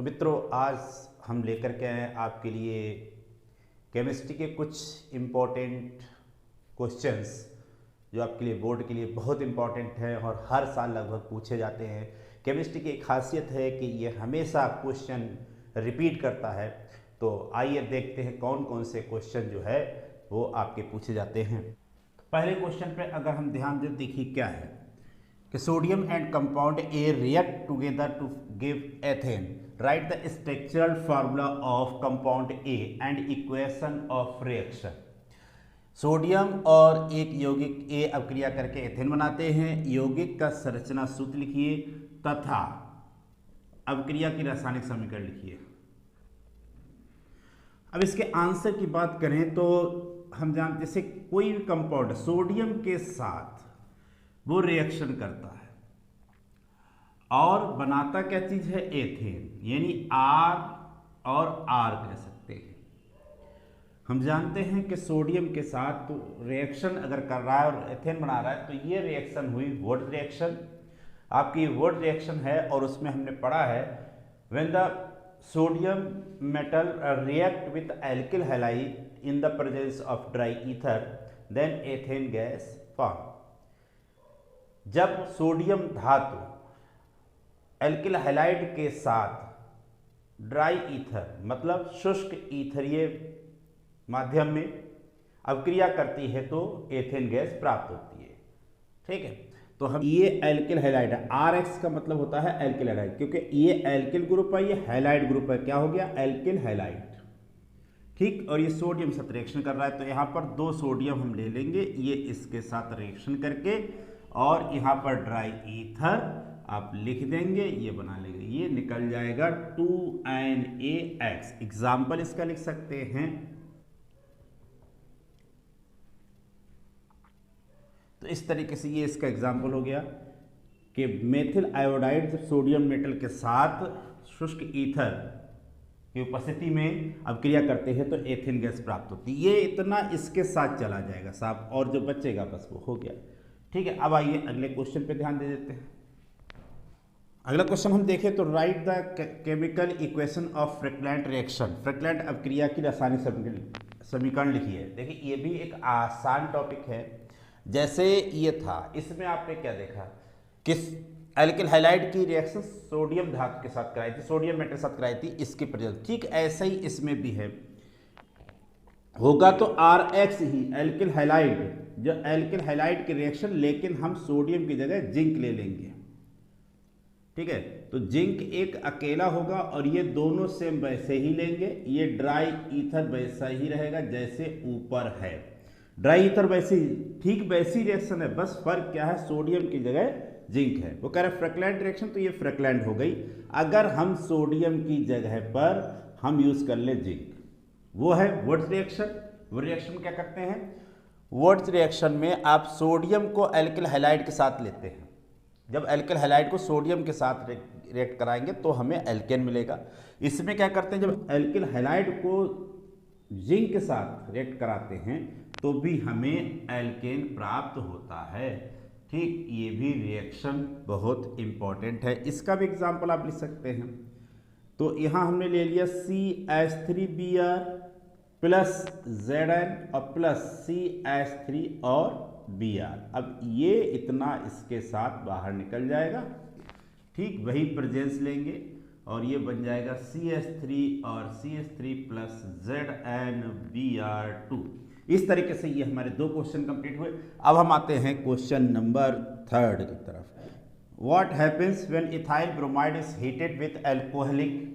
तो मित्रों, आज हम लेकर के आए आपके लिए केमिस्ट्री के कुछ इम्पोर्टेंट क्वेश्चंस जो आपके लिए बोर्ड के लिए बहुत इम्पोर्टेंट हैं और हर साल लगभग पूछे जाते हैं। केमिस्ट्री की एक खासियत है कि ये हमेशा क्वेश्चन रिपीट करता है। तो आइए देखते हैं कौन कौन से क्वेश्चन जो है वो आपके पूछे जाते हैं। पहले क्वेश्चन पे अगर हम ध्यान दें, देखिए क्या है कि sodium and compound A react together to give ethane. Write the structural formula of compound A and equation of reaction. Sodium और एक यौगिक ए अपक्रिया करके एथेन बनाते हैं। यौगिक का संरचना सूत्र लिखिए तथा अपक्रिया की रासायनिक समीकरण लिखिए। अब इसके आंसर की बात करें तो हम जानते हैं कोई भी कंपाउंड सोडियम के साथ वो रिएक्शन करता है और बनाता क्या चीज है, एथेन, यानी आर और आर कह सकते हैं। हम जानते हैं कि सोडियम के साथ तो रिएक्शन अगर कर रहा है और एथेन बना रहा है तो ये रिएक्शन हुई वुड रिएक्शन। आपकी वुड रिएक्शन है और उसमें हमने पढ़ा है when the sodium metal react with alkyl halide in the presence of dry ether then ethane gas form. जब सोडियम धातु एल्किल हैलाइड के साथ ड्राई ईथर मतलब शुष्क ईथरीय माध्यम में अपक्रिया करती है तो एथेन गैस प्राप्त होती है। ठीक है, तो हम ये एल्किल हैलाइड है, RX का मतलब होता है एल्किल हैलाइड, क्योंकि ये एल्किल ग्रुप है, ये हैलाइड ग्रुप है। क्या हो गया, एल्किल हैलाइड। ठीक, और ये सोडियम साथ रिएक्शन कर रहा है तो यहाँ पर दो सोडियम हम ले लेंगे, ये इसके साथ रिएक्शन करके और यहाँ पर ड्राई ईथर आप लिख देंगे, ये बना लेंगे, ये निकल जाएगा 2NaX। एग्जाम्पल इसका लिख सकते हैं। तो इस तरीके से ये इसका एग्जाम्पल हो गया कि मेथिल आयोडाइड सोडियम मेटल के साथ शुष्क ईथर की उपस्थिति में अपक्रिया करते हैं तो एथेन गैस प्राप्त होती है। ये इतना इसके साथ चला जाएगा साहब, और जो बचेगा बस वो हो गया। ठीक है, अब आइए अगले क्वेश्चन पे ध्यान दे देते हैं। अगला क्वेश्चन हम देखें तो write the chemical equation of Frankland reaction. Frankland अपक्रिया की रासायनिक समीकरण लिखिए। देखिए ये भी एक आसान टॉपिक है। जैसे ये था, इसमें आपने क्या देखा कि एल्किल हैलाइड की रिएक्शन सोडियम धातु के साथ कराई थी, सोडियम मेटल के साथ कराई थी इसके प्रेजेंस। ठीक ऐसा ही इसमें भी है, होगा तो RX ही एल्किल हैलाइड, जो एल्किल हैलाइड की रिएक्शन, लेकिन हम सोडियम की जगह जिंक ले लेंगे। ठीक है, तो जिंक एक अकेला होगा और ये दोनों सेम वैसे ही लेंगे। ये ड्राई ईथर वैसा ही रहेगा जैसे ऊपर है, ड्राई ईथर वैसे ही, ठीक वैसी रिएक्शन है, बस फर्क क्या है, सोडियम की जगह जिंक है। वो कह रहा है फ्रैक्लेंट रिएक्शन, तो ये फ्रैक्लेंट हो गई। अगर हम सोडियम की जगह पर हम यूज कर ले जिंक, वो है वुड्स रिएक्शन। वो रिएक्शन क्या करते हैं, वुड्स रिएक्शन में आप सोडियम को एल्किल हैलाइड के साथ लेते हैं। जब एल्किल हैलाइड को सोडियम के साथ रिएक्ट कराएंगे तो हमें एल्केन मिलेगा। इसमें क्या करते हैं, जब एल्किल हैलाइड को जिंक के साथ रिएक्ट कराते हैं तो भी हमें एल्केन प्राप्त होता है। ठीक, ये भी रिएक्शन बहुत इंपॉर्टेंट है। इसका भी एग्जांपल आप लिख सकते हैं। तो यहाँ हमने ले लिया CH3Br प्लस Zn और प्लस CH3 और Br। अब ये इतना इसके साथ बाहर निकल जाएगा। ठीक, वही प्रेजेंस लेंगे और ये बन जाएगा CH3 और CH3 प्लस ZnBr2। इस तरीके से ये हमारे दो क्वेश्चन कंप्लीट हुए। अब हम आते हैं क्वेश्चन नंबर 3 की तरफ। What happens when ethyl bromide is heated with alcoholic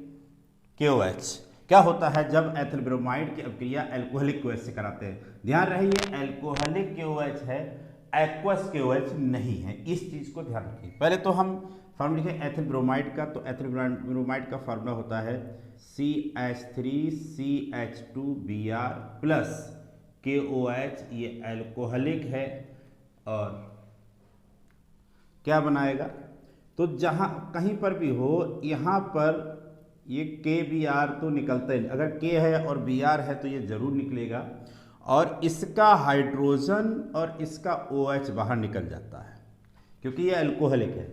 KOH। क्या होता है जब एथिल ब्रोमाइड की अपक्रिया एल्कोहलिक KOH से कराते हैं। ध्यान रहे ये एल्कोहलिक KOH है, एक्वस KOH नहीं है, इस चीज को ध्यान रखिए। पहले तो हम फॉर्मूला लिखें एथिल ब्रोमाइड का, तो एथिल ब्रोमाइड का फॉर्मूला होता है CH3CH2Br प्लस KOH, ये एल्कोहलिक है और क्या बनाएगा, तो जहां कहीं पर भी हो यहाँ पर ये KBr तो निकलता है, अगर K है और Br है तो ये जरूर निकलेगा और इसका हाइड्रोजन और इसका OH बाहर निकल जाता है क्योंकि ये अल्कोहलिक है।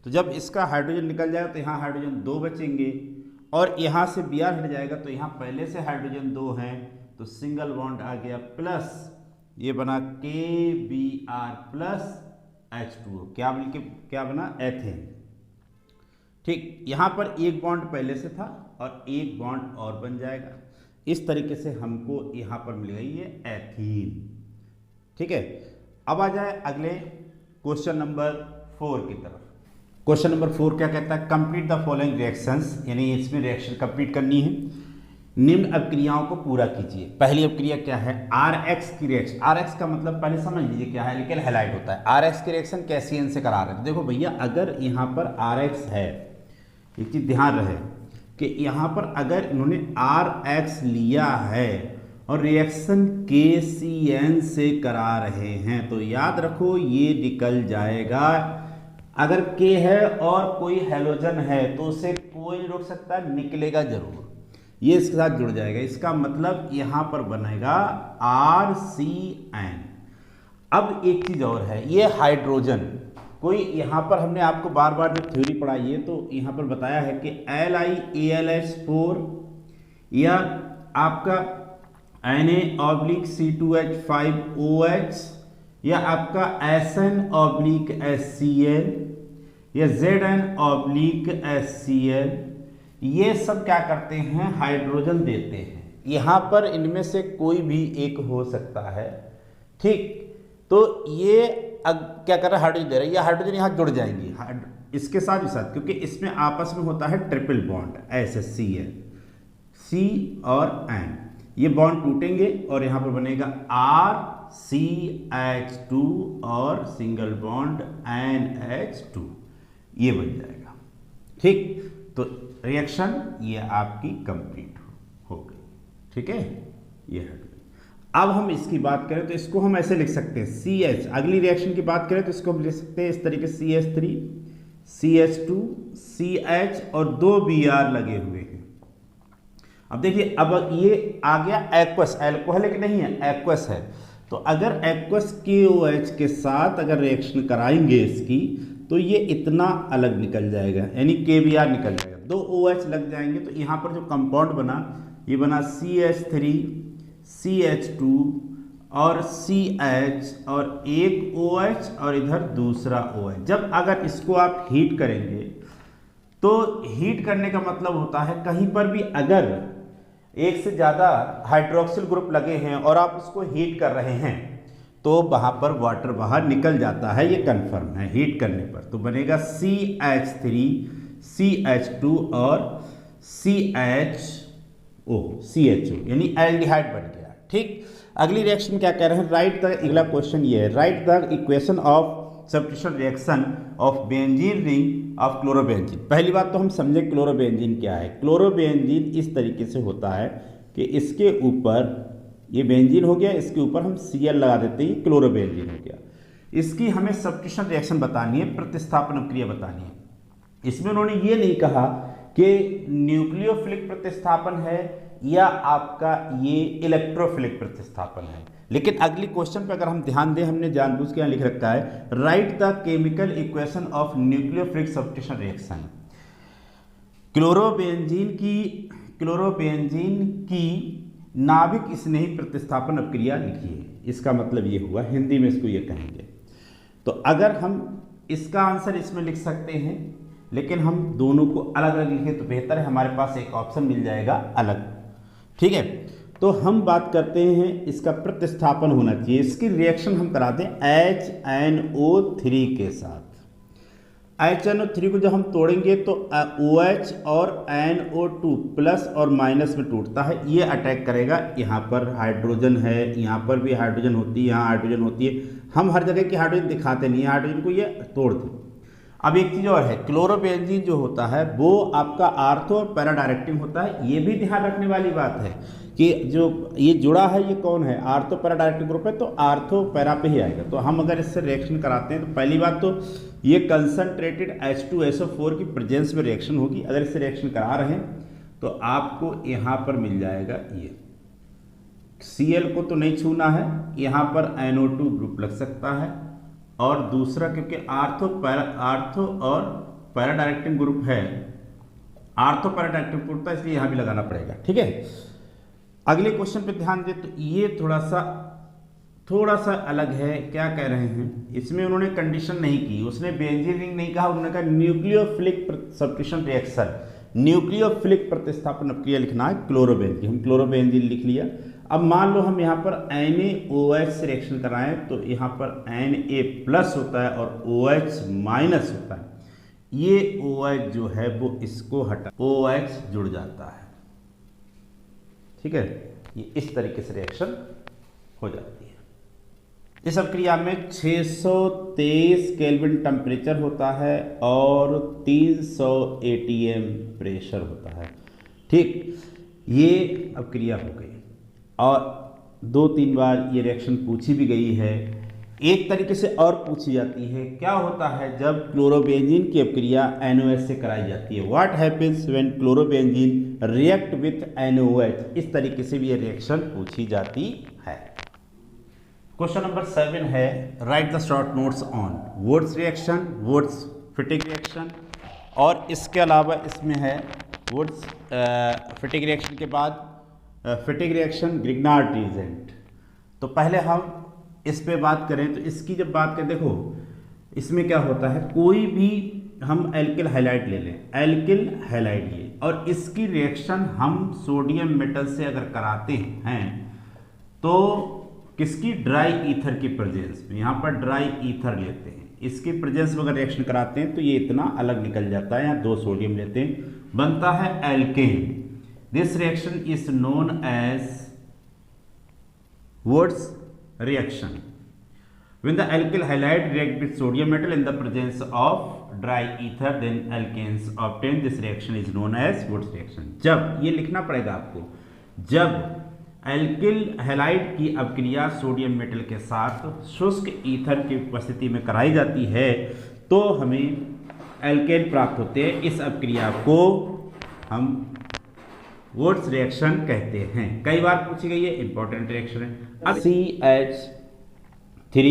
तो जब इसका हाइड्रोजन निकल जाएगा तो यहाँ हाइड्रोजन 2 बचेंगे और यहाँ से Br हट जाएगा तो यहाँ पहले से हाइड्रोजन 2 हैं तो सिंगल बॉन्ड आ गया प्लस ये बना KBr प्लस H2O, क्या बना एथेन। ठीक, यहाँ पर एक बॉन्ड पहले से था और एक बॉन्ड और बन जाएगा। इस तरीके से हमको यहाँ पर मिल गई ये एथीन। ठीक है, अब आ जाए अगले क्वेश्चन नंबर 4 की तरफ। क्वेश्चन नंबर 4 क्या कहता है, कंप्लीट द फॉलोइंग रिएक्शंस, यानी इसमें रिएक्शन कंप्लीट करनी है। निम्न अपक्रियाओं को पूरा कीजिए। पहली अपक्रिया क्या है, RX की रिएक्शन। RX का मतलब पहले समझ लीजिए क्या है, एल्किल हैलाइड होता है। RX की रिएक्शन कैसियन से करा रहे हैं। देखो भैया, अगर यहाँ पर RX है, एक चीज ध्यान रहे कि यहाँ पर अगर इन्होंने RX लिया है और रिएक्शन KCN से करा रहे हैं तो याद रखो ये निकल जाएगा। अगर K है और कोई हैलोजन है तो उसे कोई नहीं रोक सकता, निकलेगा जरूर, ये इसके साथ जुड़ जाएगा। इसका मतलब यहाँ पर बनेगा RCN। अब एक चीज और है, ये हाइड्रोजन, कोई यहाँ पर हमने आपको बार बार जब थ्योरी पढ़ाई है तो यहाँ पर बताया है कि LiAlH4 या आपका Na/C2H5OH या आपका SN/HCl या Zn/HCl, ये सब क्या करते हैं, हाइड्रोजन देते हैं। यहाँ पर इनमें से कोई भी एक हो सकता है। ठीक, तो ये क्या कर रहा है, हाइड्रोजन दे रहा है। ये हाइड्रोजन यहाँ जुड़ जाएंगी इसके साथ ही साथ, क्योंकि इसमें आपस में होता है ट्रिपल बॉन्ड SCl, C और N, ये बॉन्ड टूटेंगे और यहाँ पर बनेगा RCH2 और सिंगल बॉन्ड NH2, ये बन जाएगा। ठीक, तो रिएक्शन ये आपकी कंप्लीट हो गई। ठीक है, ये हट गई। अब हम इसकी बात करें तो इसको हम ऐसे लिख सकते हैं CH। अगली रिएक्शन की बात करें तो इसको हम लिख सकते हैं इस तरीके से CH3 CH2 CH और 2 Br लगे हुए हैं। अब देखिए, अब ये आ गया एक्वस, एल्कोहलिक नहीं है, एक्वस है। तो अगर एक्वस KOH के साथ अगर रिएक्शन कराएंगे इसकी तो ये इतना अलग निकल जाएगा, यानी KBr निकल जाएगा, 2 OH लग जाएंगे। तो यहाँ पर जो कंपाउंड बना, ये बना CH3 CH2 और CH और एक OH और इधर दूसरा OH। जब अगर इसको आप हीट करेंगे तो हीट करने का मतलब होता है कहीं पर भी अगर एक से ज़्यादा हाइड्रोक्सिल ग्रुप लगे हैं और आप उसको हीट कर रहे हैं तो वहाँ पर वाटर बाहर निकल जाता है, ये कंफर्म है हीट करने पर। तो बनेगा CH3 CH2 और CHO यानी एल्डिहाइड बन गया। ठीक, अगली रिएक्शन क्या कह रहे हैं, राइट द, अगला क्वेश्चन ये है, write the equation of substitution reaction of benzene ring of chlorobenzene. पहली बात तो हम समझे क्लोरोबेंजीन क्या है। क्लोरोबेंजीन इस तरीके से होता है कि इसके ऊपर ये बेंजीन हो गया, इसके ऊपर हम Cl लगा देते हैं, क्लोरोबेंजीन हो गया। इसकी हमें सब्स्टिट्यूशन रिएक्शन बतानी है, प्रतिस्थापन अभिक्रिया बतानी है। इसमें उन्होंने ये नहीं कहा कि न्यूक्लियोफिलिक प्रतिस्थापन है या आपका ये इलेक्ट्रोफिलिक प्रतिस्थापन है, लेकिन अगली क्वेश्चन पे अगर हम ध्यान दें, हमने जानबूझ के यहाँ लिख रखा है, write the chemical equation of nucleophilic substitution reaction. Chlorobenzene की नाभिक स्नेही प्रतिस्थापन अभिक्रिया लिखिए। इसका मतलब ये हुआ, हिंदी में इसको ये कहेंगे। तो अगर हम इसका आंसर इसमें लिख सकते हैं, लेकिन हम दोनों को अलग अलग लिखें तो बेहतर है, हमारे पास एक ऑप्शन मिल जाएगा अलग। ठीक है, तो हम बात करते हैं इसका प्रतिस्थापन होना चाहिए। इसकी रिएक्शन हम कराते हैं HNO3 के साथ। HNO3 को जब हम तोड़ेंगे तो OH और NO2 प्लस और माइनस में टूटता है, ये अटैक करेगा। यहाँ पर हाइड्रोजन है, यहाँ पर भी हाइड्रोजन होती है, यहाँ हाइड्रोजन होती है। हम हर जगह की हाइड्रोजन दिखाते नहीं है, हाइड्रोजन को ये तोड़ दें। अब एक चीज़ और है, क्लोरोबेंजीन जो होता है वो आपका आर्थो और पैरा डायरेक्टिंग होता है। ये भी ध्यान रखने वाली बात है कि जो ये जुड़ा है ये कौन है, आर्थो पैरा डायरेक्टिंग ग्रुप है, तो आर्थो पैरा पे ही आएगा। तो हम अगर इससे रिएक्शन कराते हैं तो पहली बात तो ये कंसनट्रेटेड H2SO4 की प्रेजेंस में रिएक्शन होगी। अगर इससे रिएक्शन करा रहे हैं तो आपको यहाँ पर मिल जाएगा, ये Cl को तो नहीं छूना है, यहाँ पर NO2 ग्रुप लग सकता है। और दूसरा क्योंकि आर्थो और पैरा डायरेक्टिंग ग्रुप है, आर्थोपैरेट एक्टिव पूर्णता, इसलिए यहां भी लगाना पड़ेगा। ठीक है, अगले क्वेश्चन पे ध्यान दे तो ये थोड़ा सा अलग है। क्या कह रहे हैं, इसमें उन्होंने कंडीशन नहीं की, उसने बेंजीन रिंग नहीं कहा, उन्होंने कहा न्यूक्लियोफिलिक सब्स्टिट्यूशन रिएक्शन, न्यूक्लियोफिलिक प्रतिस्थापन अपक्रिया लिखना है क्लोरोबेंजीन। हम क्लोरोबेंजीन लिख लिया। अब मान लो हम यहाँ पर NaOH से रिएक्शन कराएं तो यहाँ पर Na+ होता है और OH- होता है। ये OH जो है वो इसको हटा, OH जुड़ जाता है। ठीक है, ये इस तरीके से रिएक्शन हो जाती है। इस अभिक्रिया में 623 केल्विन टेम्परेचर होता है और 300 ATM प्रेशर होता है। ठीक, ये अभिक्रिया हो गई और 2-3 बार ये रिएक्शन पूछी भी गई है। एक तरीके से और पूछी जाती है, क्या होता है जब क्लोरोबेंजीन की अभिक्रिया NOH से कराई जाती है, what happens when chlorobenzene react with NOH। इस तरीके से भी ये रिएक्शन पूछी जाती है। क्वेश्चन नंबर 7 है, write the short notes on Wurtz reaction, Wurtz Fittig reaction, और इसके अलावा इसमें है वुड्स फिटिग रिएक्शन के बाद फिटिग रिएक्शन ग्रिग्नार्ड रिएजेंट। तो पहले हम इस पे बात करें तो इसकी जब बात करें, देखो इसमें क्या होता है, कोई भी हम एल्किल हैलाइड ले लें, एल्किल हैलाइड ये, और इसकी रिएक्शन हम सोडियम मेटल से अगर कराते हैं तो किसकी, ड्राई ईथर की प्रेजेंस में, यहाँ पर ड्राई ईथर लेते हैं, इसकी प्रेजेंस में अगर रिएक्शन कराते हैं तो ये इतना अलग निकल जाता है। यहाँ 2 सोडियम लेते हैं, बनता है alkane. This reaction is known as Wurtz reaction. When the alkyl halide react with sodium metal in the presence of dry ether, then alkanes obtain. This reaction is known as Wurtz reaction. जब ये लिखना पड़ेगा आपको, जब alkyl halide की अभिक्रिया sodium metal के साथ शुष्क ईथर की उपस्थिति में कराई जाती है तो हमें एल्केन प्राप्त होते हैं। इस अभिक्रिया को हम वुड्स रिएक्शन कहते हैं। कई बार पूछी गई है, इंपॉर्टेंट रिएक्शन है। अब CH3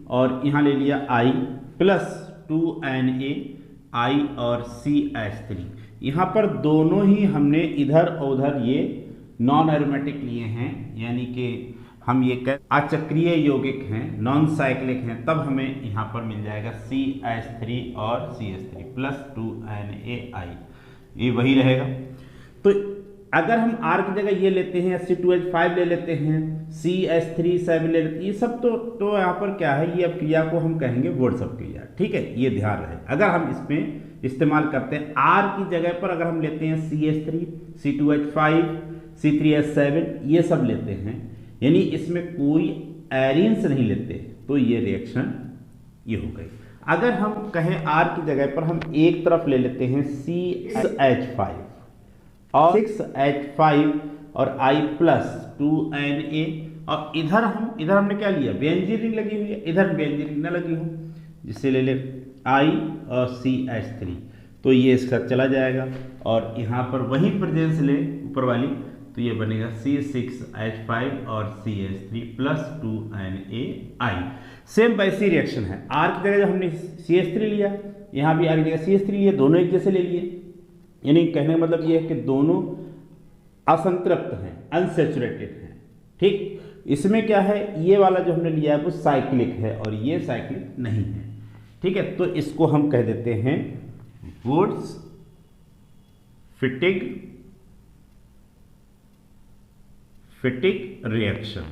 और यहाँ ले लिया I प्लस 2Na I और CH3, यहाँ पर दोनों ही हमने इधर और उधर ये नॉन एरोमेटिक लिए हैं, यानी कि हम ये अचक्रीय यौगिक हैं, नॉन साइक्लिक हैं, तब हमें यहाँ पर मिल जाएगा CH3 और CH3 प्लस 2NaI, ये वही रहेगा। तो अगर हम R की जगह ये लेते हैं, Sc2H5 ले लेते हैं, CH3 ले लेते हैं, ये सब तो यहाँ पर क्या है, ये अभिक्रिया को हम कहेंगे वुड्स अभिक्रिया। ठीक है, ये ध्यान रहे। अगर हम इसमें इस्तेमाल करते हैं R की जगह पर, अगर हम लेते हैं CH3, C2H5, C3H7, ये सब लेते हैं, यानी इसमें कोई एरिन्स नहीं लेते, तो ये रिएक्शन ये हो गई। अगर हम कहें R की जगह पर हम एक तरफ ले लेते हैं CH5 और 6H5 और I प्लस 2Na, और इधर हमने क्या लिया, बेंजीन रिंग लगी हुई है, इधर बेंजीन रिंग न लगी हो, जिससे ले ले I और CH3, तो ये इसका चला जाएगा, और यहाँ पर वही प्रेजेंस ले ऊपर वाली, तो ये बनेगा C6H5 और CH3 प्लस 2NaI। सेम वैसी रिएक्शन है। R की जगह हमने CH3 लिया, यहाँ भी R की जगह CH3 लिया, दोनों एक जैसे ले लिए, यानी कहने का मतलब ये है कि दोनों असंतृप्त हैं, अनसेचुरेटेड हैं। ठीक, इसमें क्या है, ये वाला जो हमने लिया है वो साइक्लिक है और ये साइक्लिक नहीं है। ठीक है, तो इसको हम कह देते हैं वुड्स फिटिग रिएक्शन।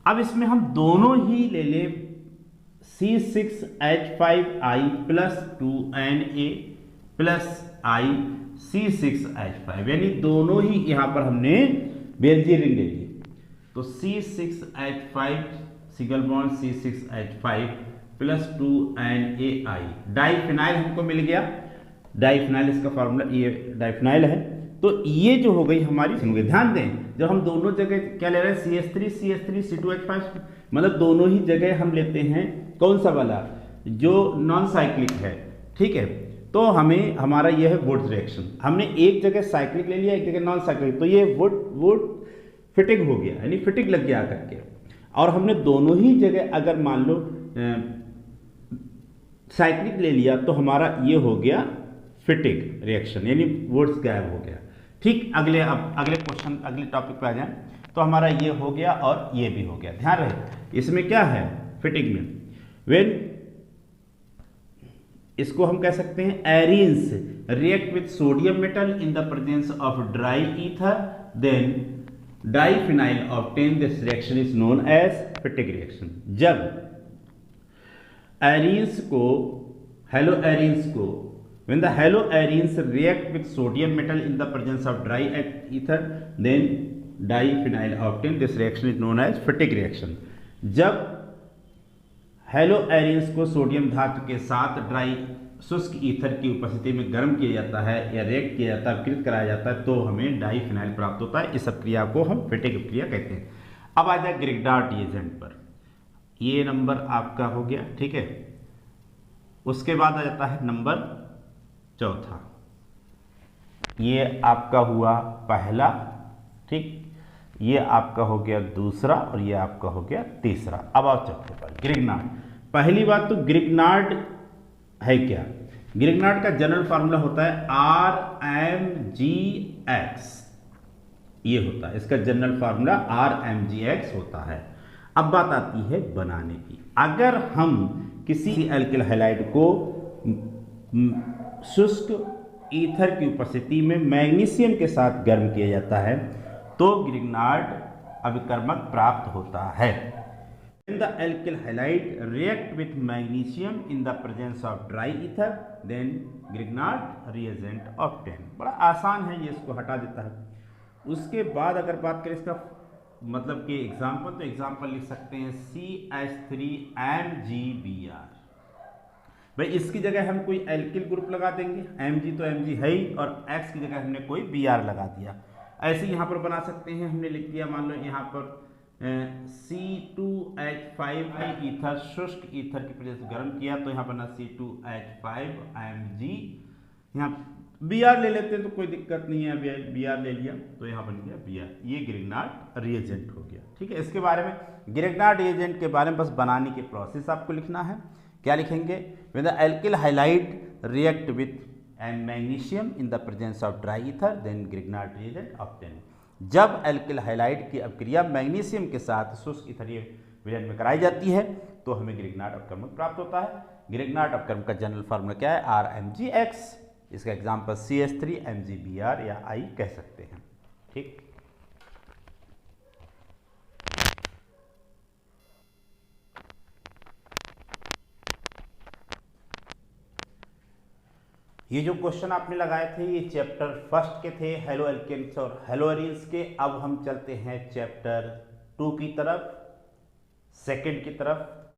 अब इसमें हम दोनों ही ले ले C6H5I plus 2Na plus I C6H5, यानी दोनों ही यहां पर हमने बेंजीन रिंग ले लिए, तो C6H5 single bond C6H5 plus 2NaI, diphenyl हमको मिल गया। डाइफिनाइल इसका फार्मूला, ये डाइफिनाइल है। तो ये जो हो गई हमारी, सुनोगे ध्यान दें, जब हम दोनों जगह क्या ले रहे हैं, CH3 C2H5, मतलब दोनों ही जगह हम लेते हैं कौन सा वाला, जो नॉन साइक्लिक है। ठीक है, तो हमें हमारा यह है वुड्स रिएक्शन। हमने एक जगह साइक्लिक ले लिया, एक जगह नॉन साइक्लिक, तो ये वुड फिटिंग हो गया, यानी फिटिंग लग गया आकर के। और हमने दोनों ही जगह अगर मान लो साइक्लिक ले लिया तो हमारा ये हो गया फिटिक रिएक्शन, यानी वर्ड्स गायब हो गया। ठीक, अब अगले क्वेश्चन, अगले टॉपिक पे आ जाए तो हमारा ये हो गया और ये भी हो गया। ध्यान रहे इसमें क्या है, फिटिक में व्हेन, इसको हम कह सकते हैं arenes react with sodium metal in the presence of dry ether, then diphenyl obtain, this reaction is known as Fittig reaction. जब एरीन्स को, हेलो एरीन्स को, when the haloarenes react with sodium metal in the presence of dry ether, then diphenyl obtain, this reaction is known as फिटिक reaction। जब हेलोएरिन्स को sodium धातु के साथ dry शुष्क ether की उपस्थिति में गर्म किया जाता है या रिएक्ट किया जाता है, अपकृत कराया जाता है, तो हमें डाइफिनाइल प्राप्त होता है। इस क्रिया को हम फिटिक क्रिया कहते हैं। अब आ जाए ग्रिग्नार्ड रिएजेंट पर, ये नंबर आपका हो गया, ठीक है। उसके बाद आ जाता है नंबर चौथा, ये आपका हुआ पहला, ठीक, ये आपका हो गया दूसरा और ये आपका हो गया तीसरा। अब आओ चौथे पर, ग्रिग्नार्ड। पहली बात तो ग्रिग्नार्ड है क्या? ग्रिग्नार्ड का जनरल फार्मूला होता है RMGX, ये होता है इसका जनरल फार्मूला RMGX होता है। अब बात आती है बनाने की। अगर हम किसी एल्किल हैलाइड को शुष्क ईथर की उपस्थिति में मैग्नीशियम के साथ गर्म किया जाता है तो ग्रिग्नार्ड अभिकर्मक प्राप्त होता है। When the alkyl halide react with magnesium in the presence of dry ether, then Grignard reagent obtained। बड़ा आसान है ये, इसको हटा देता है। उसके बाद अगर बात करें इसका मतलब कि एग्जाम्पल, तो एग्जाम्पल लिख सकते हैं CH3MgBr। भाई इसकी जगह हम कोई एल्किल ग्रुप लगा देंगे, Mg तो Mg है ही, और X की जगह हमने कोई Br लगा दिया। ऐसे यहाँ पर बना सकते हैं, हमने लिख दिया मान लो यहाँ पर C2H5 है, ईथर शुष्क ईथर की वजह से गर्म किया तो यहाँ बना C2H5Mg। यहाँ Br ले लेते हैं तो कोई दिक्कत नहीं है, Br ले लिया तो यहाँ बन गया Br। ये ग्रिग्नार्ड रिएजेंट हो गया, ठीक है। इसके बारे में, ग्रिग्नार्ड रिएजेंट के बारे में बस बनाने की प्रोसेस आपको लिखना है। क्या लिखेंगे? When the alkyl halide react with magnesium in the presence of dry ether, then Grignard reagent obtained। जब एल्किल हैलाइड की अभिक्रिया मैग्नीशियम के साथ शुष्क ईथरीय विलयन में कराई जाती है तो हमें ग्रिग्नार्ड अपकर्मक प्राप्त होता है। ग्रिग्नार्ड अपकर्मक का जनरल फार्मूला क्या है? RMGX। इसका एग्जाम्पल CH3MgBr या I कह सकते हैं, ठीक। ये जो क्वेश्चन आपने लगाए थे ये चैप्टर फर्स्ट के थे, हेलो एल्केन्स और हेलोएरिन्स के। अब हम चलते हैं चैप्टर 2 की तरफ, सेकंड की तरफ।